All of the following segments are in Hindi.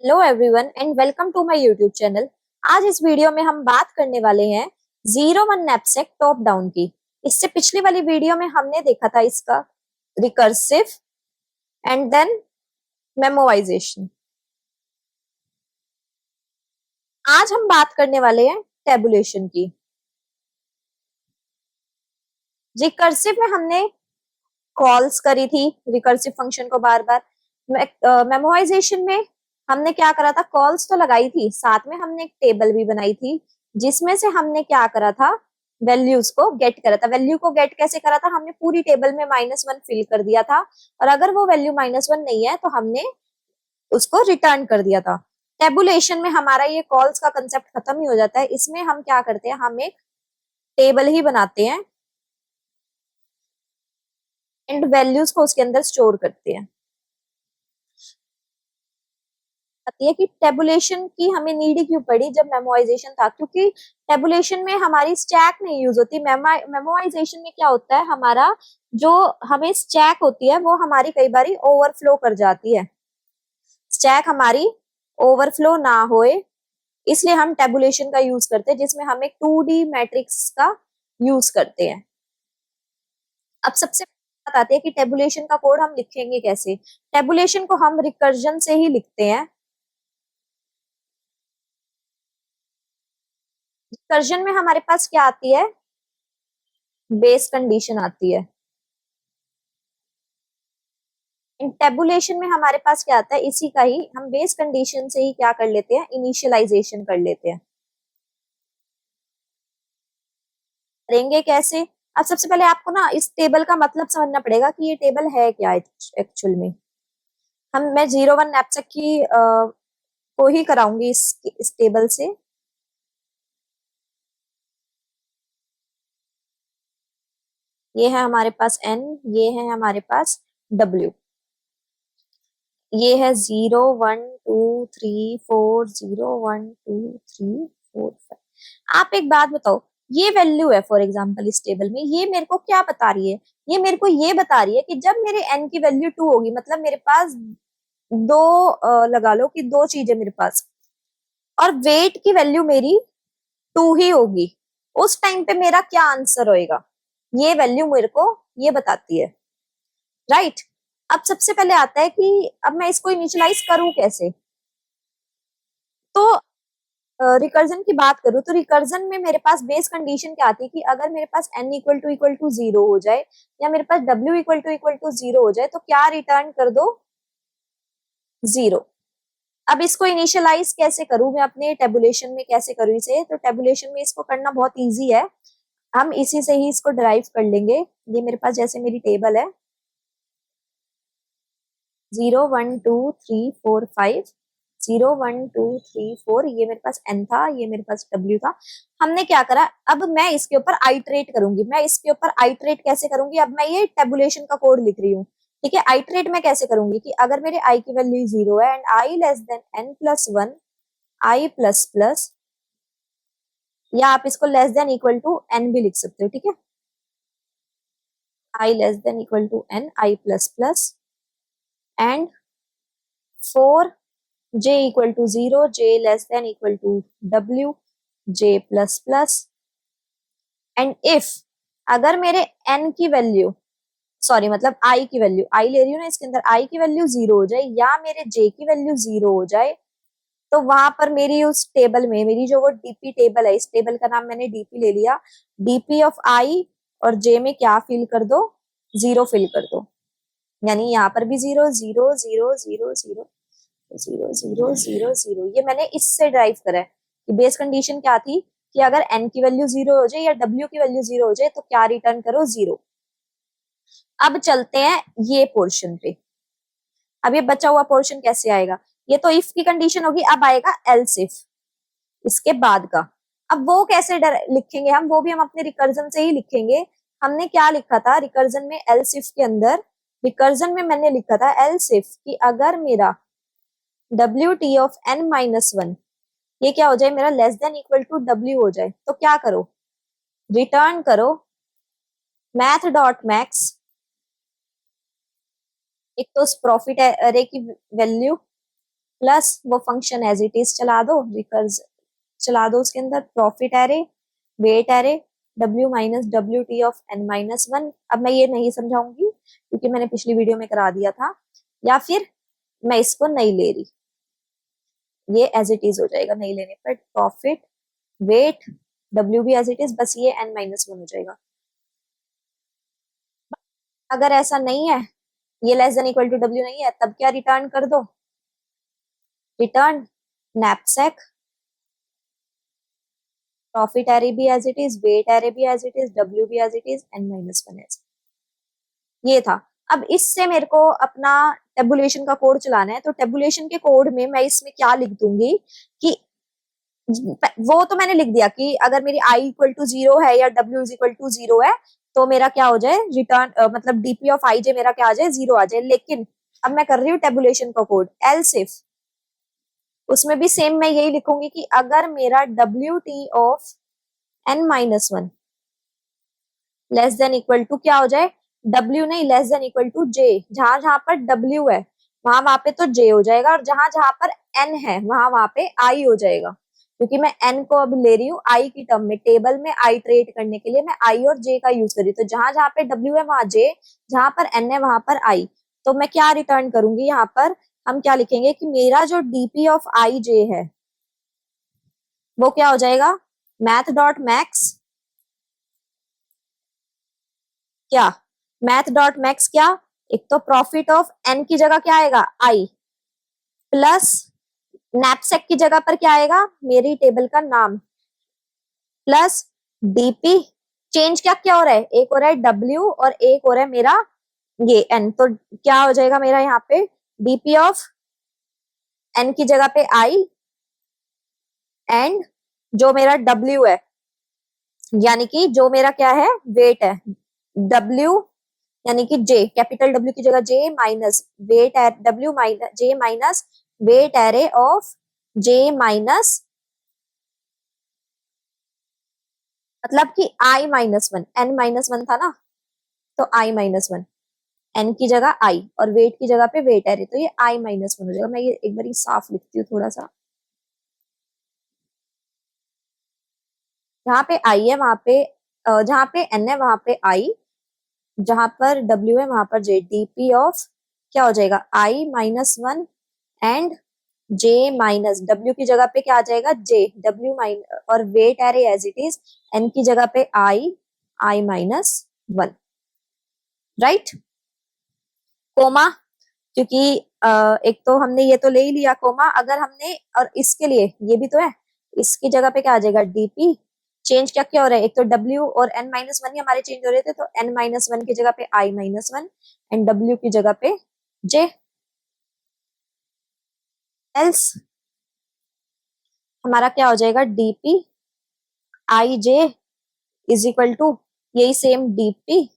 Hello everyone and welcome to my YouTube channel. आज इस वीडियो में हम बात करने वाले हैं 01 नैपसेक टॉप डाउन की। इससे पिछली वाली वीडियो में हमने देखा था इसका रिकर्सिव एंड देन मेमोराइजेशन। आज हम बात करने वाले हैं टेबुलेशन की। रिकर्सिव में हमने कॉल्स करी थी रिकर्सिव फंक्शन को बार बार। मेमोराइजेशन में हमने क्या करा था, कॉल्स तो लगाई थी, साथ में हमने एक टेबल भी बनाई थी जिसमें से हमने क्या करा था, वैल्यूज को गेट करा था। वैल्यू को गेट कैसे करा था, हमने पूरी टेबल में -1 फिल कर दिया था और अगर वो वैल्यू -1 नहीं है तो हमने उसको रिटर्न कर दिया था। टेबुलेशन में हमारा ये कॉल्स का कंसेप्ट खत्म ही हो जाता है। इसमें हम क्या करते हैं, हम एक टेबल ही बनाते हैं एंड वैल्यूज को उसके अंदर स्टोर करते हैं। आती है कि टेबुलेशन की हमें नीड क्यों पड़ी जब मेमोराइजेशन था, क्योंकि टेबुलेशन में हमारी स्टैक नहीं यूज होती। मेमोराइजेशन में क्या होता है, हमारा जो हमें स्टैक होती है वो हमारी कई बार ओवरफ्लो कर जाती है। स्टैक हमारी ओवरफ्लो ना होए इसलिए हम टेबुलेशन का यूज करते हैं, जिसमें हम एक 2D मैट्रिक्स का यूज करते हैं। अब सबसे बात आती है कि टेबुलेशन का कोड हम लिखेंगे कैसे। टेबुलेशन को हम रिकर्जन से ही लिखते हैं। रिकर्जन में हमारे पास क्या आती है, बेस कंडीशन आती है। टेबुलेशन में हमारे पास क्या आता है, इसी का ही हम बेस कंडीशन से ही क्या कर लेते हैं, इनिशियलाइजेशन कर लेते हैं। करेंगे कैसे। अब सबसे पहले आपको ना इस टेबल का मतलब समझना पड़ेगा कि ये टेबल है क्या एक्चुअल में। मैं 01 नैपसेक की को ही कराऊंगी इस टेबल से। ये है हमारे पास n, ये है हमारे पास w, ये है 0 1 2 3 4 0 1 2 3 4 5। आप एक बात बताओ, ये वैल्यू है फॉर एग्जांपल इस टेबल में, ये मेरे को क्या बता रही है, ये मेरे को ये बता रही है कि जब मेरे n की वैल्यू 2 होगी, मतलब मेरे पास दो लगा लो कि दो चीजें मेरे पास, और वेट की वैल्यू मेरी 2 ही होगी, उस टाइम पे मेरा क्या आंसर होएगा, ये वैल्यू मेरे को ये बताती है। राइट। अब सबसे पहले आता है कि अब मैं इसको इनिशियलाइज करूं कैसे। तो रिकर्जन की बात करूं तो रिकर्जन में मेरे पास बेस कंडीशन क्या आती है कि अगर मेरे पास n इक्वल टू 0 हो जाए या मेरे पास w इक्वल टू 0 हो जाए तो क्या रिटर्न कर दो, 0। अब इसको इनिशियलाइज कैसे करूं मैं अपने टेबुलेशन में, कैसे करूं इसे, तो टेबुलेशन में इसको करना बहुत इजी है। हम इसी से ही इसको ड्राइव कर लेंगे। ये मेरे पास जैसे मेरी टेबल है 0 1 2 3 4 5, 0 1 2 3 4, ये मेरे पास n था, ये मेरे पास w था। हमने क्या करा, अब मैं इसके ऊपर आइट्रेट करूंगी। मैं इसके ऊपर आइट्रेट कैसे करूंगी, अब मैं ये टेबुलेशन का कोड लिख रही हूँ। ठीक है, आइट्रेट मैं कैसे करूंगी कि अगर मेरे i की वैल्यू 0 है and i less than n+1 i plus plus, या आप इसको less than equal to n भी लिख सकते हो। ठीक है, i less than equal to n i plus plus and 4 j equal to 0 j less than equal to w j plus plus and if अगर मेरे n की वैल्यू, सॉरी मतलब i की वैल्यू, i ले रही हूँ ना इसके अंदर, i की वैल्यू 0 हो जाए या मेरे j की वैल्यू 0 हो जाए, तो वहां पर मेरी उस टेबल में, मेरी जो वो डीपी टेबल है, इस टेबल का नाम मैंने डीपी ले लिया, डीपी ऑफ i और j में क्या फिल कर दो, 0 फिल कर दो। यानी यहाँ पर भी 0 0 0 0 0 0 0 0 0, ये मैंने इससे ड्राइव करा है कि बेस कंडीशन क्या थी कि अगर n की वैल्यू 0 हो जाए या w की वैल्यू 0 हो जाए तो क्या रिटर्न करो, 0। अब चलते हैं ये पोर्शन पे। अब ये बचा हुआ पोर्शन कैसे आएगा, ये तो इफ की कंडीशन होगी, अब आएगा एल्स इफ इसके बाद का। अब वो कैसे लिखेंगे हम, वो भी हम अपने रिकर्जन से ही लिखेंगे। हमने क्या लिखा था रिकर्जन में, एल्स इफ के अंदर, रिकर्जन में मैंने लिखा था एल्स इफ कि अगर मेरा wt ऑफ n-1 ये क्या हो जाए, मेरा less than equal to w हो जाए, तो क्या करो, रिटर्न करो मैथ डॉट मैक्स, एक तो प्रॉफिट एरे की वैल्यू प्लस वो फंक्शन एज इट इज चला दो, रिकर्स चला दो उसके अंदर, profit array, weight array, w minus W T of n minus one. अब मैं ये नहीं समझाऊंगी क्योंकि मैंने पिछली वीडियो में करा दिया था, या फिर मैं इसको नहीं ले रही, ये एज इट इज हो जाएगा नहीं लेने पर, प्रॉफिट वेट w भी एज इट इज, बस ये n माइनस वन हो जाएगा। अगर ऐसा नहीं है, ये less than equal to w नहीं है, तब क्या रिटर्न कर दो, रिटर्न नैपसैक, प्रॉफिट एरे भी as it is, weight array भी एज इट इज, w भी as it is, n minus one as. ये था। अब इससे मेरे को अपना टेबुलेशन का कोड चलाना है, तो टेबुलेशन के कोड में मैं इसमें क्या लिख दूंगी कि वो तो मैंने लिख दिया कि अगर मेरी i इक्वल टू जीरो है या w is equal to zero है, तो मेरा क्या हो जाए, रिटर्न मतलब डीपी ऑफ आई जे मेरा क्या आ जाए, जीरो आ जाए। लेकिन अब मैं कर रही हूँ टेबुलेशन का कोड, एल्स इफ, उसमें भी सेम मैं यही लिखूंगी कि अगर मेरा W T of n minus one less than equal to क्या हो जाए, w नहीं, less than equal to j, जहां जहां पर w है वहां वहां पे तो j हो जाएगा, और जहां जहां पर n है वहां वहां पे i हो जाएगा, क्योंकि मैं n को अब ले रही हूँ i की टर्म में, टेबल में i ट्रेट करने के लिए मैं i और j का यूज कर रही हूँ। तो जहां जहां पे w है वहां j, जहां पर n है वहां पर i। तो मैं क्या रिटर्न करूंगी यहाँ पर, हम क्या लिखेंगे कि मेरा जो dp ऑफ आई जे है वो क्या हो जाएगा, मैथ डॉट मैक्स, क्या मैथ डॉट मैक्स, क्या एक तो प्रॉफिट ऑफ एन की जगह क्या आएगा आई, प्लस नैपसेक की जगह पर क्या आएगा, मेरी टेबल का नाम, प्लस डीपी, चेंज क्या क्या हो रहा है, एक हो रहा है डब्ल्यू और एक हो रहा है मेरा ये एन, तो क्या हो जाएगा मेरा यहाँ पे, डीपी ऑफ एन की जगह पे आई, एंड जो मेरा डब्ल्यू है, यानी कि जो मेरा क्या है वेट है, डब्ल्यू यानी कि जे, कैपिटल डब्ल्यू की जगह J minus weight W minus J minus weight array of J minus, मतलब कि I minus one, N minus one था ना, तो आई माइनस वन, एन की जगह आई और वेट की जगह पे वेट एरे, तो ये आई माइनस वन हो जाएगा। मैं ये एक बार साफ लिखती हूँ थोड़ा सा, जहाँ पे आई है वहां पे जहाँ पे एन है वहां पे आई, जहां पर डब्ल्यू है वहां पर जे, डीपी ऑफ क्या हो जाएगा I minus one and J minus W की जगह पे क्या आ जाएगा जे, डब्ल्यू माइनस और weight array as it is, N की जगह पे I, I minus one, right, comma, क्योंकि एक तो हमने ये तो ले ही लिया कोमा, अगर हमने और इसके लिए ये भी तो है, इसकी जगह पे क्या आ जाएगा डीपी, चेंज क्या क्या हो रहा है, एक तो डब्ल्यू और एन माइनस वन ही हमारे चेंज हो रहे थे, तो एन माइनस वन की जगह पे I minus one and W की जगह पे जे, एल्स हमारा क्या हो जाएगा DP I J is equal to यही सेम डीपी,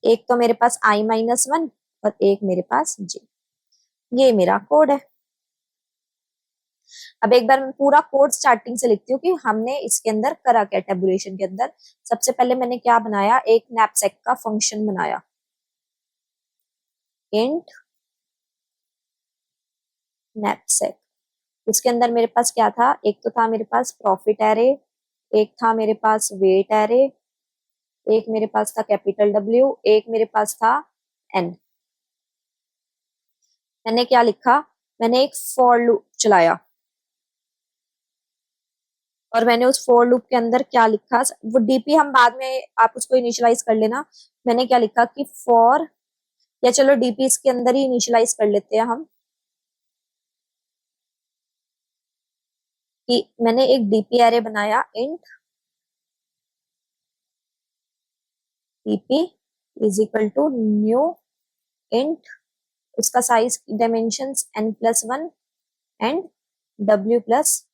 एक तो मेरे पास आई माइनस वन और एक मेरे पास जे, ये मेरा कोड है। अब एक बार मैं पूरा कोड स्टार्टिंग से लिखती हूँ कि हमने इसके अंदर करा क्या, टेबुलेशन के अंदर सबसे पहले मैंने क्या बनाया, एक नैपसेक का फंक्शन बनाया, इंट नैपसेक, उसके अंदर मेरे पास क्या था, एक तो था मेरे पास प्रॉफिट एरे, एक था मेरे पास वेट एरे, एक मेरे पास था कैपिटल डब्ल्यू, एक मेरे पास था एन। मैंने क्या लिखा, मैंने एक फॉर लूप चलाया, और मैंने उस फॉर लूप के अंदर क्या लिखा, वो डीपी हम बाद में आप उसको इनिशियलाइज कर लेना। मैंने क्या लिखा कि फॉर, या चलो डीपी इसके अंदर ही इनिशियलाइज कर लेते हैं हम, कि मैंने एक डीपी एरे बनाया, int DP is equal to new int, उसका size dimensions n plus one and w plus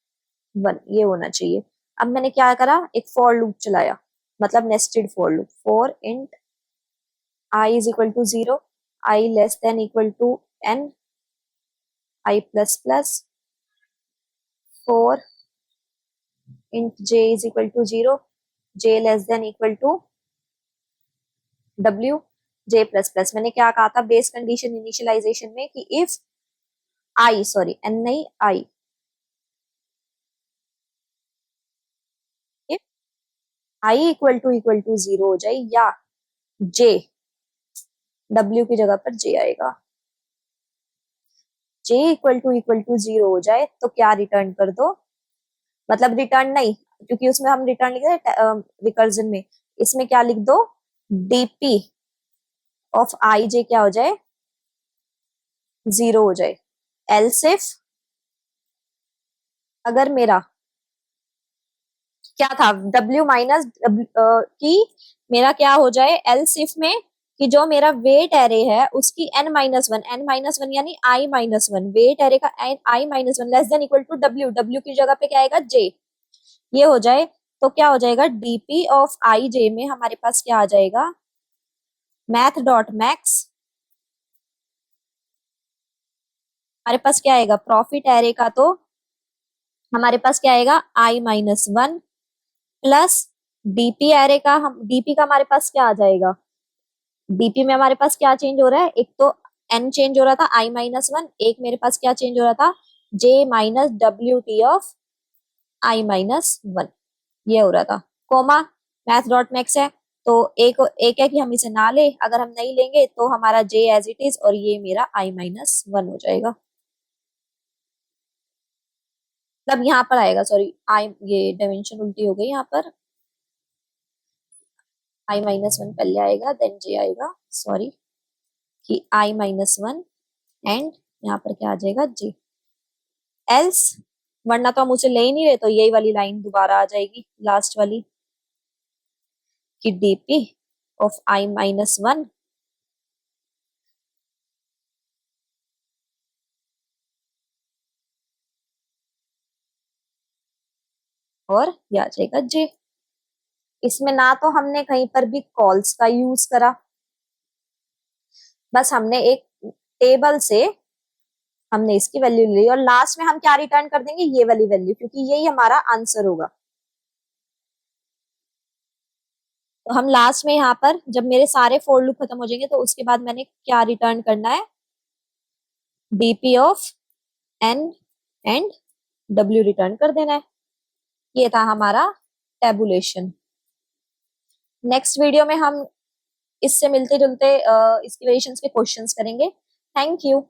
one, ये होना चाहिए। अब मैंने क्या करा, एक फॉर लूप चलाया, मतलब nested for loop, for int I is equal to zero, I less than equal to n, I plus plus, for int j is equal to zero, j less than equal to w, j plus plus. मैंने क्या कहा था बेस कंडीशन इनिशियलाइजेशन में कि इफ आई, सॉरी एन नहीं आई, आई इक्वल टू जीरो हो जाए या जे, डब्ल्यू की जगह पर जे आएगा, जे इक्वल टू जीरो हो जाए तो क्या रिटर्न कर दो, मतलब रिटर्न नहीं, क्योंकि उसमें हम रिटर्न लिख रहे रिकर्जन में, इसमें क्या लिख दो, डीपी ऑफ आई जे क्या हो जाए, जीरो हो जाए। एल्स इफ, अगर मेरा क्या था W माइनस की, मेरा क्या हो जाए एल्स इफ में, कि जो मेरा वेट एरे है उसकी n माइनस वन यानी I minus one, weight array का I minus one less than equal to W, W की जगह पे क्या आएगा J, ये हो जाए तो क्या हो जाएगा डीपी ऑफ आई जे में हमारे पास क्या आ जाएगा, मैथ डॉट मैक्स, हमारे पास क्या आएगा प्रॉफिट एरे का, तो हमारे पास क्या आएगा I minus one plus DP array का, हम डीपी का हमारे पास क्या आ जाएगा, डीपी में हमारे पास क्या चेंज हो रहा है, एक तो एन चेंज हो रहा था I माइनस वन, एक मेरे पास क्या चेंज हो रहा था J minus W T of I minus one, ये हो रहा था, कोमा मैथ डॉट मैक्स है, तो एक एक है कि हम इसे ना ले, अगर हम नहीं लेंगे तो हमारा जे एज इट इज और ये मेरा I माइनस वन हो जाएगा, मतलब यहाँ पर आएगा, सॉरी आई ये डायमेंशन उल्टी हो गई, यहाँ पर I माइनस वन पहले आएगा देन जे आएगा, सॉरी, कि I माइनस वन एंड यहाँ पर क्या आ जाएगा जे, एल्स, वरना तो हम उसे ले ही नहीं रहे, तो यही वाली लाइन दोबारा आ जाएगी लास्ट वाली, कि DP of I minus one और ये आ जाएगा जे। इसमें ना तो हमने कहीं पर भी कॉल्स का यूज करा, बस हमने एक टेबल से हमने इसकी वैल्यू ली और लास्ट में हम क्या रिटर्न कर देंगे, ये वाली वैल्यू, क्योंकि यही हमारा आंसर होगा। तो हम लास्ट में यहाँ पर जब मेरे सारे फोर लूप खत्म हो जाएंगे तो उसके बाद मैंने क्या रिटर्न करना है, DP of N and W return कर देना है। ये था हमारा टेबुलेशन। नेक्स्ट वीडियो में हम इससे मिलते जुलते इसकी वेरिएशंस के क्वेश्चंस करेंगे। Thank you.